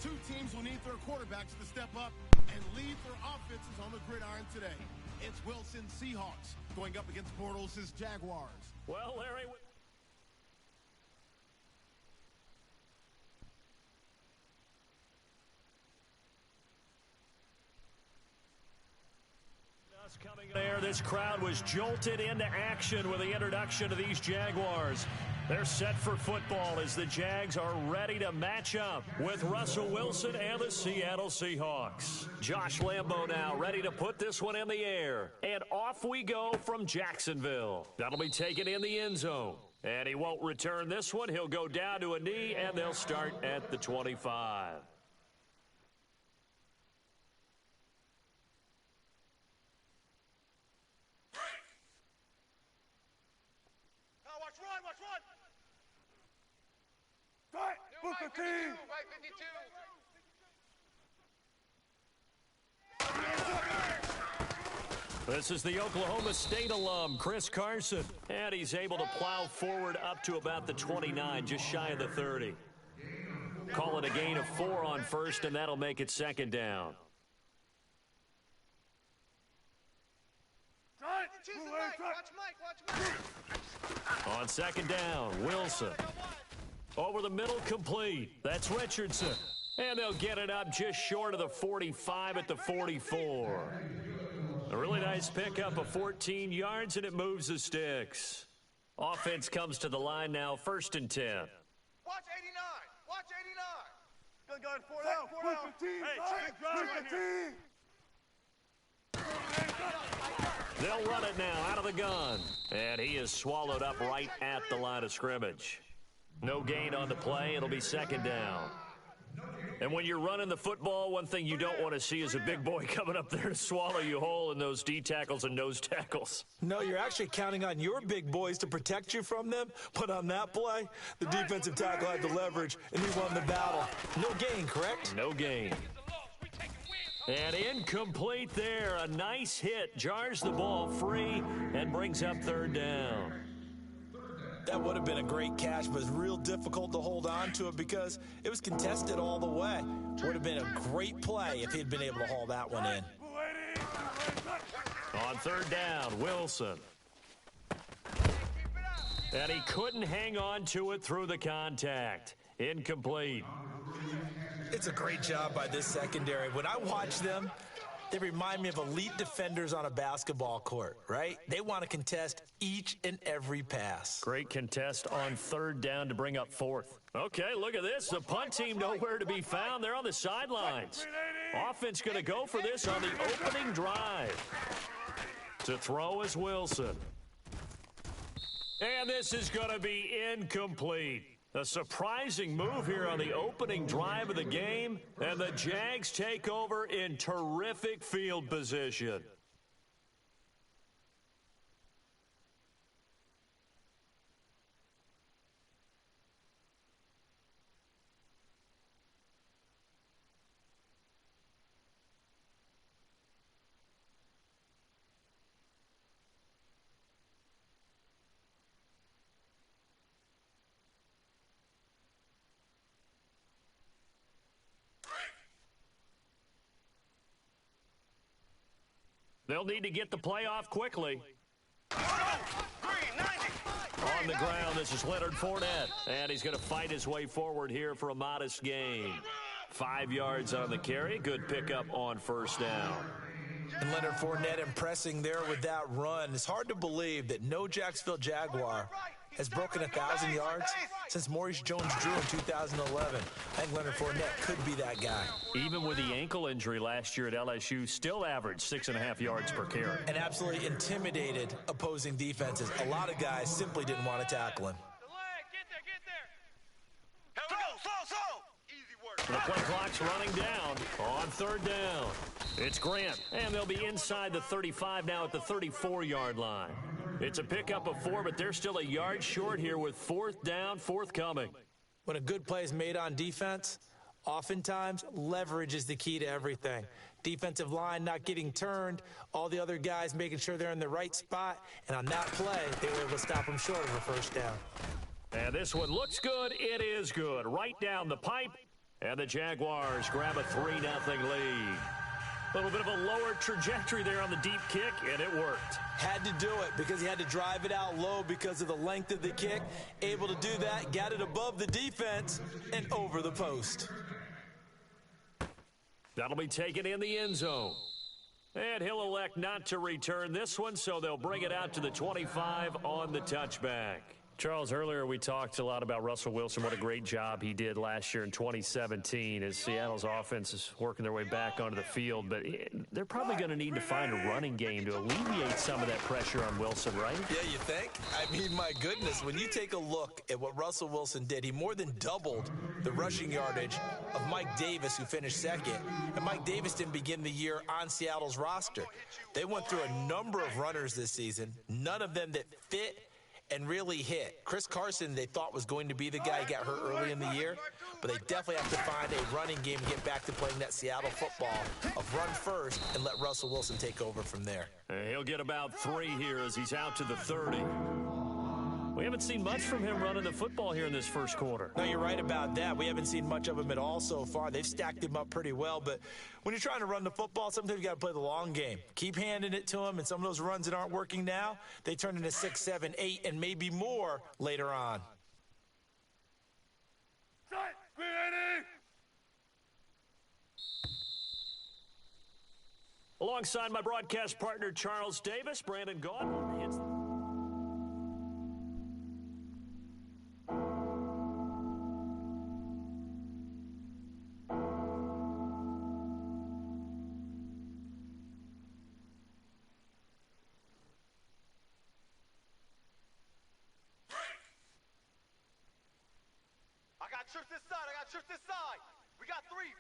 Two teams will need their quarterbacks to step up and lead their offenses on the gridiron today. It's Wilson Seahawks going up against Bortles' Jaguars. Well, Larry... Coming there, this crowd was jolted into action with the introduction of these Jaguars. They're set for football as the Jags are ready to match up with Russell Wilson and the Seattle Seahawks. Josh Lambo now ready to put this one in the air. And off we go from Jacksonville. That'll be taken in the end zone. And he won't return this one. He'll go down to a knee, and they'll start at the 25. Book the team. This is the Oklahoma State alum, Chris Carson. And he's able to plow forward up to about the 29, just shy of the 30. Call it a gain of 4 on first, and that'll make it second down. On second down, Wilson. Over the middle, complete. That's Richardson. And they'll get it up just short of the 45 at the 44. A really nice pickup of 14 yards, and it moves the sticks. Offense comes to the line now, 1st and 10. Watch 89. Watch 89. Good going, 4 down. 4 down. Hey, They'll run it now out of the gun. And he is swallowed up right at the line of scrimmage. No gain on the play. It'll be second down. And when you're running the football, one thing you don't want to see is a big boy coming up there to swallow you whole in those D tackles and nose tackles. No, you're actually counting on your big boys to protect you from them. But on that play, the defensive tackle had the leverage, and he won the battle. No gain, correct? No gain. And incomplete there. A nice hit. Jars the ball free and brings up third down. That would have been a great catch, but it's real difficult to hold on to it because it was contested all the way. Would have been a great play if he'd been able to haul that one in. On third down, Wilson. And he couldn't hang on to it through the contact. Incomplete. It's a great job by this secondary. When I watch them, they remind me of elite defenders on a basketball court, right? They want to contest each and every pass. Great contest on third down to bring up 4th. Okay, look at this. The punt team nowhere to be found. They're on the sidelines. Offense going to go for this on the opening drive. To throw is Wilson. And this is going to be incomplete. A surprising move here on the opening drive of the game, and the Jags take over in terrific field position. They'll need to get the play off quickly. On the ground, this is Leonard Fournette. And he's going to fight his way forward here for a modest gain. 5 yards on the carry. Good pickup on first down. And Leonard Fournette impressing there with that run. It's hard to believe that no Jacksonville Jaguar has broken 1,000 yards since Maurice Jones-Drew in 2011. I think Leonard Fournette could be that guy. Even with the ankle injury last year at LSU, still averaged 6.5 yards per carry. And absolutely intimidated opposing defenses. A lot of guys simply didn't want to tackle him. The play clock's running down on third down. It's Grant, and they'll be inside the 35 now at the 34-yard line. It's a pickup of 4, but they're still a yard short here with 4th down, forthcoming. When a good play is made on defense, oftentimes leverage is the key to everything. Defensive line not getting turned, all the other guys making sure they're in the right spot, and on that play, they were able to stop them short of a first down. And this one looks good. It is good. Right down the pipe. And the Jaguars grab a 3-0 lead. A little bit of a lower trajectory there on the deep kick, and it worked. Had to do it because he had to drive it out low because of the length of the kick. Able to do that, got it above the defense and over the post. That'll be taken in the end zone. And he'll elect not to return this one, so they'll bring it out to the 25 on the touchback. Charles, earlier we talked a lot about Russell Wilson, what a great job he did last year in 2017 as Seattle's offense is working their way back onto the field. But they're probably going to need to find a running game to alleviate some of that pressure on Wilson, right? Yeah, you think? I mean, my goodness, when you take a look at what Russell Wilson did, he more than doubled the rushing yardage of Mike Davis, who finished second. And Mike Davis didn't begin the year on Seattle's roster. They went through a number of runners this season, none of them that fit and really hit. Chris Carson, they thought was going to be the guy who got hurt early in the year, but they definitely have to find a running game and get back to playing that Seattle football of run first and let Russell Wilson take over from there. He'll get about 3 here as he's out to the 30. We haven't seen much from him running the football here in this first quarter. No, you're right about that. We haven't seen much of him at all so far. They've stacked him up pretty well, but when you're trying to run the football, sometimes you got to play the long game. Keep handing it to him, and some of those runs that aren't working now, they turn into 6, 7, 8, and maybe more later on. Alongside my broadcast partner, Charles Davis, Brandon Gaudin hits... Trips this side. I got trips this side. We got 3.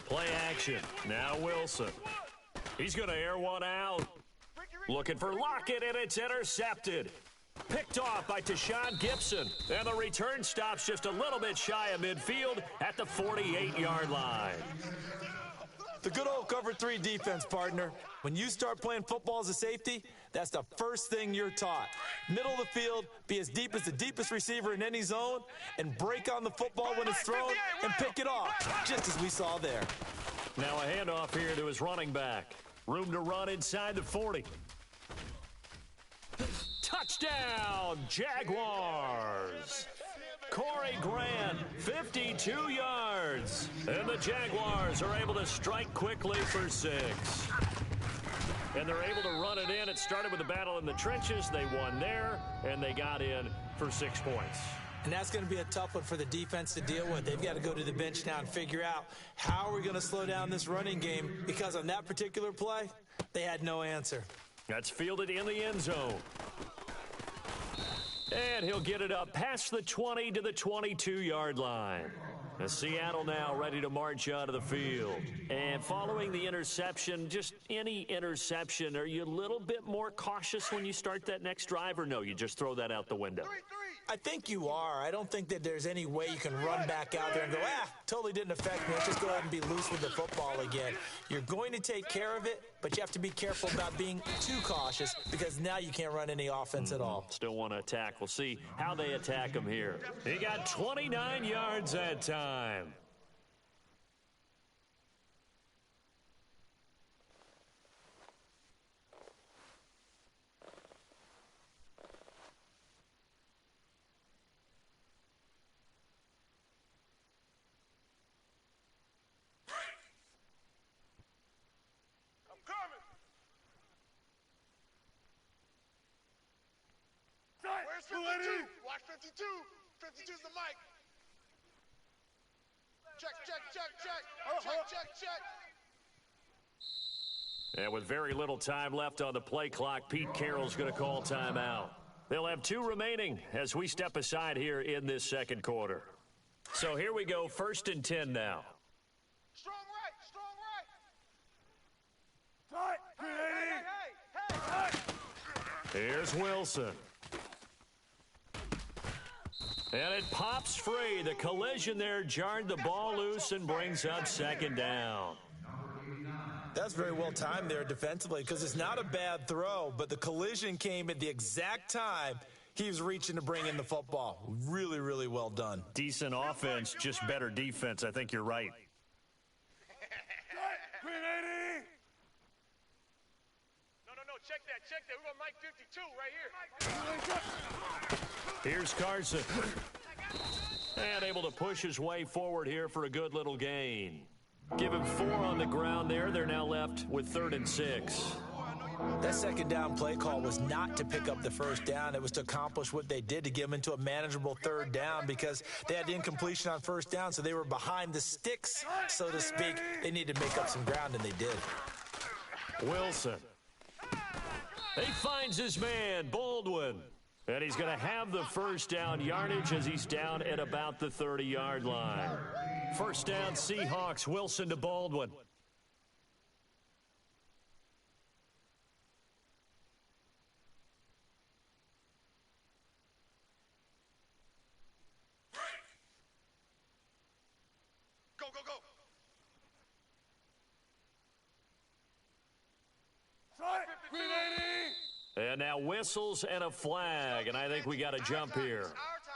Play action. Now Wilson. He's going to air one out. Looking for Lockett, and it's intercepted. Picked off by Tashawn Gibson. And the return stops just a little bit shy of midfield at the 48-yard line. The good old cover 3 defense, partner. When you start playing football as a safety, that's the first thing you're taught. Middle of the field, be as deep as the deepest receiver in any zone, and break on the football when it's thrown and pick it off, just as we saw there. Now a handoff here to his running back. Room to run inside the 40. Touchdown, Jaguars! Corey Grant, 52 yards. And the Jaguars are able to strike quickly for 6. And they're able to run it in. It started with a battle in the trenches. They won there, and they got in for 6 points. And that's going to be a tough one for the defense to deal with. They've got to go to the bench now and figure out how are we going to slow down this running game, because on that particular play, they had no answer. That's fielded in the end zone. And he'll get it up past the 20 to the 22-yard line. As Seattle now ready to march out of the field. And following the interception, just any interception, are you a little bit more cautious when you start that next drive, or no, you just throw that out the window? I think you are. I don't think that there's any way you can run back out there and go, totally didn't affect me. Let's just go ahead and be loose with the football again. You're going to take care of it, but you have to be careful about being too cautious, because now you can't run any offense at all. Still want to attack. We'll see how they attack him here. He got 29 yards that time. Where's 52? Watch 52. 52's the mic. Check. And with very little time left on the play clock, Pete Carroll's going to call timeout. They'll have 2 remaining as we step aside here in this second quarter. So here we go, 1st and 10 now. Strong right. Hey. Here's Wilson. And it pops free. The collision there jarred the ball loose and brings up 2nd down. That's very well timed there defensively, because it's not a bad throw, but the collision came at the exact time He was reaching to bring in the football. Really, really well done. Decent offense, just better defense. I think you're right. No, check that. We're going Mike 52 right here. Here's Carson. And able to push his way forward here for a good little gain. Give him 4 on the ground there. They're now left with 3rd and 6. That second down play call was not to pick up the first down. It was to accomplish what they did, to get them into a manageable 3rd down, because they had incompletion on 1st down, so they were behind the sticks, so to speak. They needed to make up some ground, and they did. Wilson. He finds his man, Baldwin. And he's going to have the 1st down yardage as he's down at about the 30-yard line. 1st down, Seahawks. Wilson to Baldwin. Go. And now whistles and a flag, and I think we got a jump here.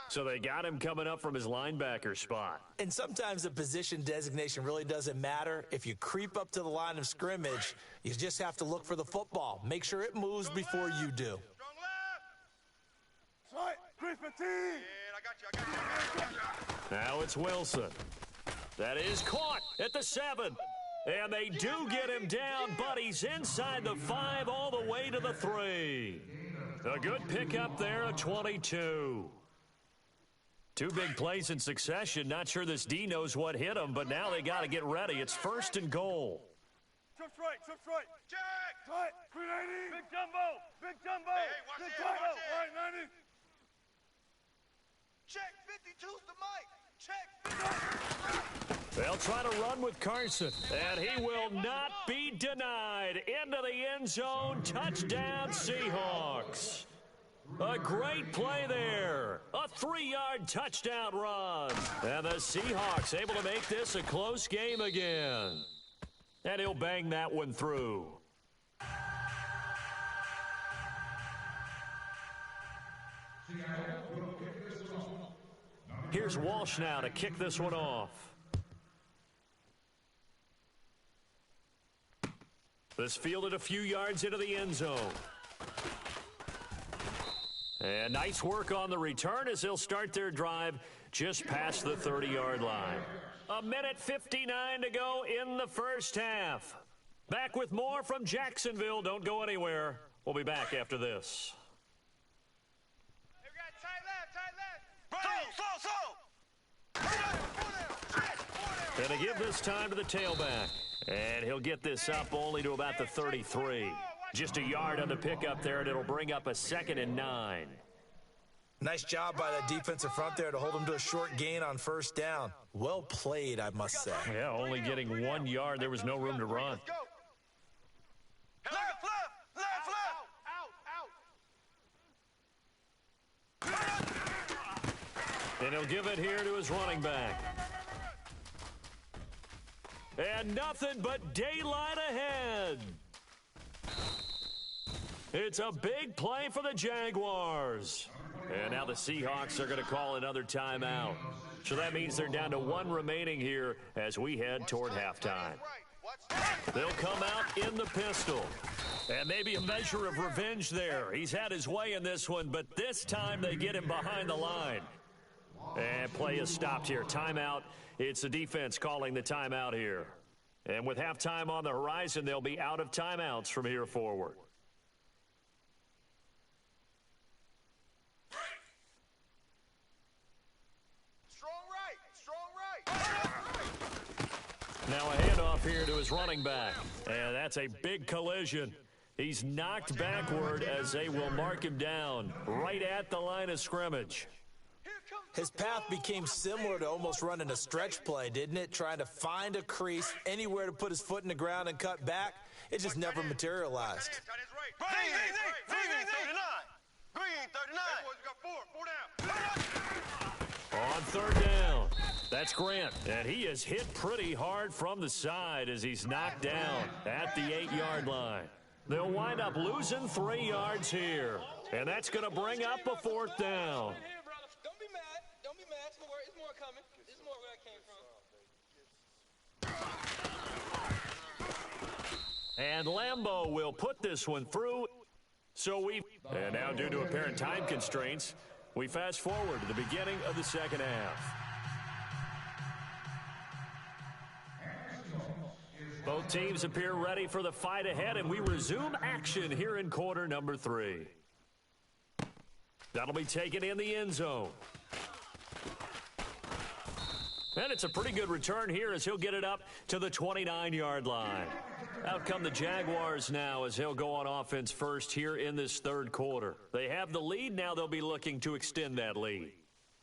So they got him coming up from his linebacker spot. And sometimes the position designation really doesn't matter. If you creep up to the line of scrimmage, you just have to look for the football. Make sure it moves before you do. Strong left. Chris Petit. I got you. Now it's Wilson. That is caught at the 7. And they do get him down, but he's inside the 5 all the way to the 3. A good pickup there, a 22. 2 big plays in succession. Not sure this D knows what hit him, but now they got to get ready. It's 1st and goal. Trips right. Jack. Tight. 380. Big jumbo. Hey, watch it. All right, 90. Check 52's the mic. Check. They'll try to run with Carson, and he will not be denied. Into the end zone, touchdown Seahawks. A great play there. A 3-yard touchdown run. And the Seahawks able to make this a close game again. And he'll bang that one through. Here's Walsh now to kick this one off. This fielded a few yards into the end zone. And nice work on the return as they'll start their drive just past the 30-yard line. 1:59 to go in the first half. Back with more from Jacksonville. Don't go anywhere. We'll be back after this. Hey, we got tight left. And to give this time to the tailback. And he'll get this up only to about the 33. Just a yard on the pickup there, and it'll bring up a 2nd and 9. Nice job by that defensive front there to hold him to a short gain on 1st down. Well played, I must say. Yeah, only getting 1 yard. There was no room to run. Left. And he'll give it here to his running back. And nothing but daylight ahead. It's a big play for the Jaguars. And now the Seahawks are going to call another timeout. So that means they're down to 1 remaining here as we head toward halftime. They'll come out in the pistol. And maybe a measure of revenge there. He's had his way in this one, but this time they get him behind the line. And play is stopped here. Timeout. It's the defense calling the timeout here. And with halftime on the horizon, they'll be out of timeouts from here forward. Strong right. Now a handoff here to his running back. And that's a big collision. He's knocked backward as they will mark him down right at the line of scrimmage. His path became similar to almost running a stretch play, didn't it? Trying to find a crease, anywhere to put his foot in the ground and cut back. It just never materialized. On 3rd down, that's Grant. And he is hit pretty hard from the side as he's knocked down at the 8-yard line. They'll wind up losing 3 yards here. And that's going to bring up a fourth down. Don't be mad. Don't be mad. It's more coming. It's more where I came from. And Lambeau will put this one through. And now, due to apparent time constraints, we fast forward to the beginning of the second half. Both teams appear ready for the fight ahead, and we resume action here in quarter number 3. That'll be taken in the end zone. And it's a pretty good return here as he'll get it up to the 29-yard line. Out come the Jaguars now as he'll go on offense first here in this third quarter. They have the lead. Now they'll be looking to extend that lead.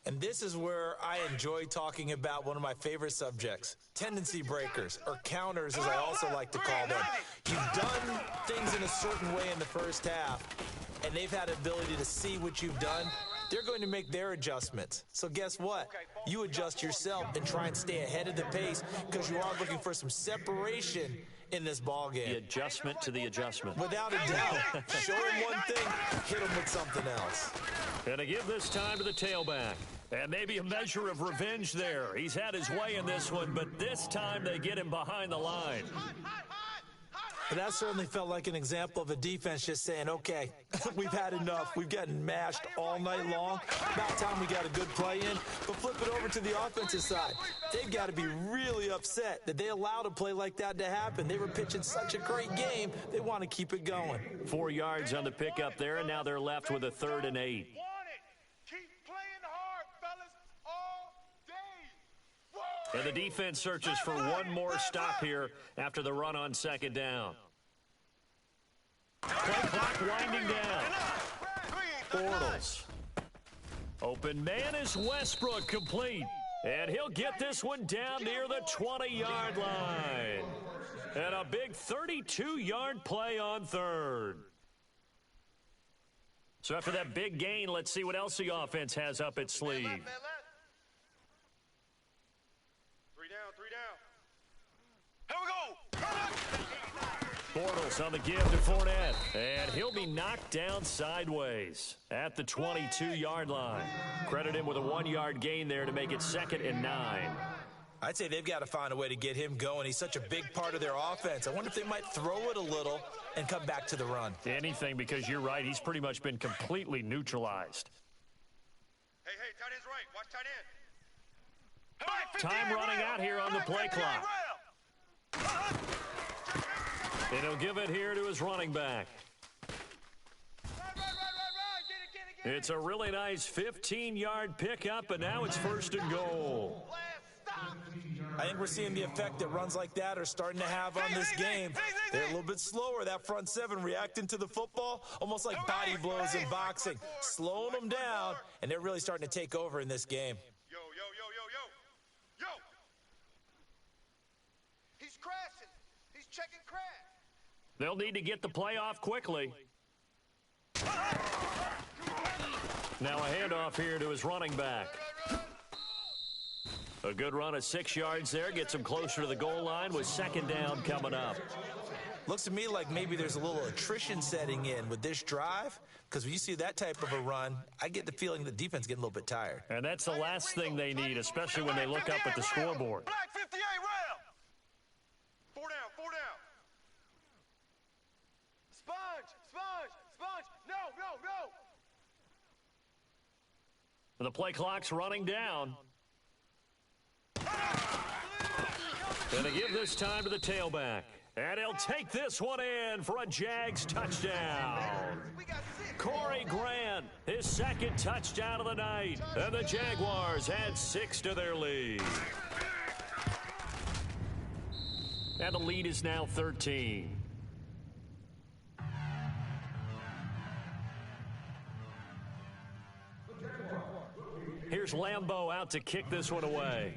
And this is where I enjoy talking about one of my favorite subjects, tendency breakers, or counters as I also like to call them. You've done things in a certain way in the first half, and they've had the ability to see what you've done. They're going to make their adjustments. So guess what? You adjust yourself and try and stay ahead of the pace because you are looking for some separation in this ball game. The adjustment to the adjustment. Without a doubt. Show him one thing, hit him with something else. And to give this time to the tailback. And maybe a measure of revenge there. He's had his way in this one, but this time they get him behind the line. But that certainly felt like an example of a defense just saying, okay, we've had enough. We've gotten mashed all night long. About time we got a good play in. But flip it over to the offensive side. They've got to be really upset that they allowed a play like that to happen. They were pitching such a great game, they want to keep it going. 4 yards on the pickup there, and now they're left with a 3rd and 8. And the defense searches for one more stop here after the run on 2nd down. Play clock winding down. Bortles. Open man is Westbrook, complete. And he'll get this one down near the 20-yard line. And a big 32-yard play on 3rd. So after that big gain, let's see what else the offense has up its sleeve. Bortles on the give to Fournette, and he'll be knocked down sideways at the 22-yard line. Credit him with a 1-yard gain there to make it 2nd and 9. I'd say they've got to find a way to get him going. He's such a big part of their offense. I wonder if they might throw it a little and come back to the run. Anything, because you're right, he's pretty much been completely neutralized. Hey, tight end's right. Watch tight end. Time running out here on the play clock. And he'll give it here to his running back. It's a really nice 15-yard pickup, and now it's 1st and goal. I think we're seeing the effect that runs like that are starting to have on this game. They're a little bit slower, that front 7 reacting to the football, almost like body blows in boxing, slowing them down, and they're really starting to take over in this game. Yo. He's crashing. He's checking crash. They'll need to get the play off quickly. Now a handoff here to his running back. A good run of 6 yards there. Gets him closer to the goal line with 2nd down coming up. Looks to me like maybe there's a little attrition setting in with this drive, because when you see that type of a run, I get the feeling the defense is getting a little bit tired. And that's the last thing they need, especially when they look up at the scoreboard. Black 58 round. 4 down. Sponge. No. The play clock's running down. And they give this time to the tailback. And he'll take this one in for a Jags touchdown. Corey Grant, his 2nd touchdown of the night. And the Jaguars add 6 to their lead. And the lead is now 13. Here's Lambeau out to kick this one away.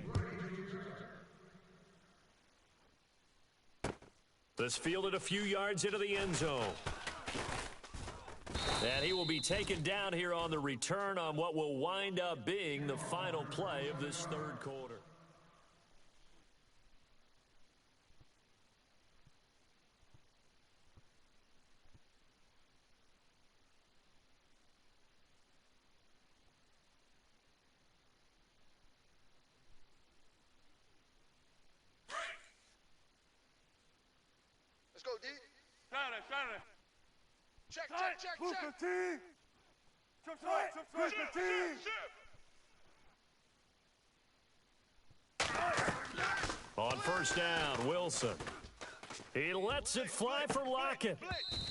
This fielded a few yards into the end zone. And he will be taken down here on the return on what will wind up being the final play of this 3rd quarter. Let's go, D. Saturday. Check. On first down, Wilson. He lets it fly for Lockett.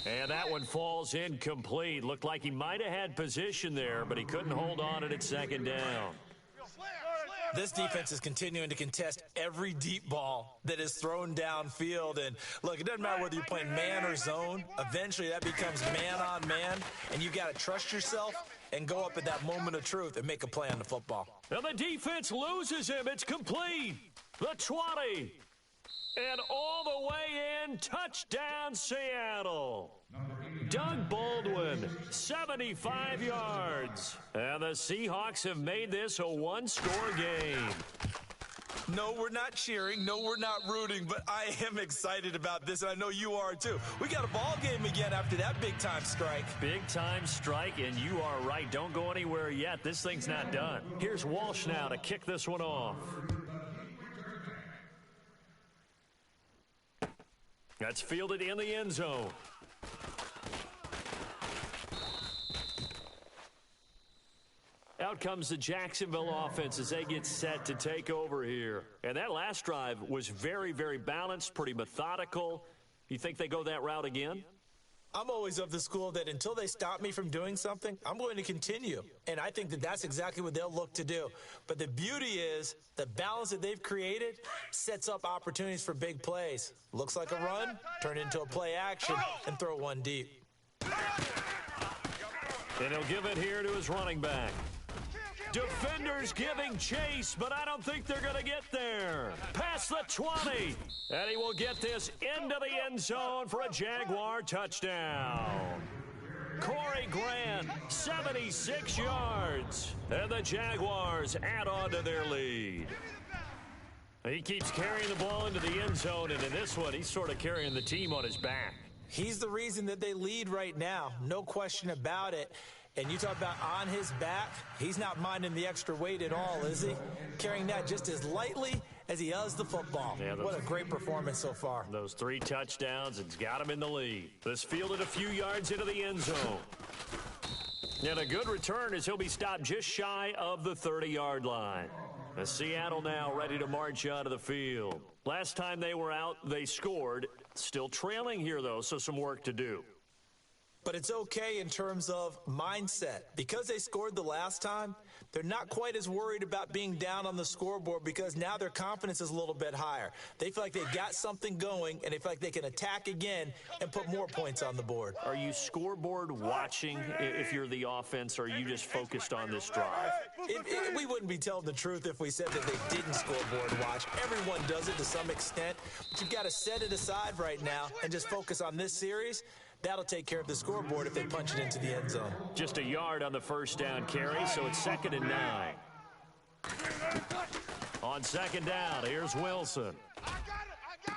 And that one falls incomplete. Looked like he might have had position there, but he couldn't hold on at second down. This defense is continuing to contest every deep ball that is thrown downfield. And look, it doesn't matter whether you're playing man or zone. Eventually that becomes man on man, and you got to trust yourself and go up at that moment of truth and make a play on the football. And the defense loses him. It's complete. The 20. And all the way in, touchdown Seattle. Doug Baldwin, 75 yards. And the Seahawks have made this a one-score game. No, we're not cheering. No, we're not rooting. But I am excited about this, and I know you are too. We got a ball game again after that big-time strike. Big-time strike, and you are right. Don't go anywhere yet. This thing's not done. Here's Walsh now to kick this one off. That's fielded in the end zone. Out comes the Jacksonville offense as they get set to take over here. And that last drive was very, very balanced, pretty methodical. You think they go that route again? I'm always of the school that until they stop me from doing something, I'm going to continue. And I think that that's exactly what they'll look to do. But the beauty is the balance that they've created sets up opportunities for big plays. Looks like a run, turn into a play action, and throw one deep. And he'll give it here to his running back. Defenders giving chase, but I don't think they're going to get there. Past the 20. And he will get this into the end zone for a Jaguar touchdown. Corey Grant, 76 yards. And the Jaguars add on to their lead. He keeps carrying the ball into the end zone, and in this one, he's sort of carrying the team on his back. He's the reason that they lead right now. No question about it. And you talk about on his back, he's not minding the extra weight at all, is he? Carrying that just as lightly as he does the football. Yeah, what a great performance so far. Those 3 touchdowns, it's got him in the lead. This fielded a few yards into the end zone. And a good return as he'll be stopped just shy of the 30-yard line. As Seattle now ready to march out of the field. Last time they were out, they scored. Still trailing here, though, so some work to do. But it's okay in terms of mindset. Because they scored the last time, they're not quite as worried about being down on the scoreboard because now their confidence is a little bit higher. They feel like they've got something going, and they feel like they can attack again and put more points on the board. Are you scoreboard watching if you're the offense, or are you just focused on this drive? We wouldn't be telling the truth if we said that they didn't scoreboard watch. Everyone does it to some extent, but you've got to set it aside right now and just focus on this series. That'll take care of the scoreboard if they punch it into the end zone. Just a yard on the first down carry, so it's 2nd and 9. On 2nd down, here's Wilson. I got it.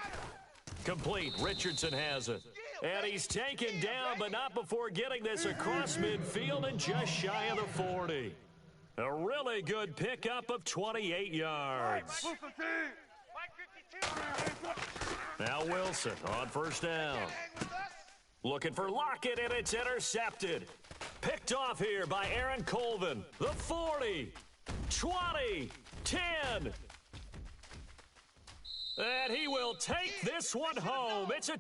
Complete. Richardson has it. And he's taken down, but not before getting this across midfield and just shy of the 40. A really good pickup of 28 yards. Now Wilson on first down. Looking for Lockett, and it's intercepted. Picked off here by Aaron Colvin. The 40, 20, 10. And he will take this one home. It's a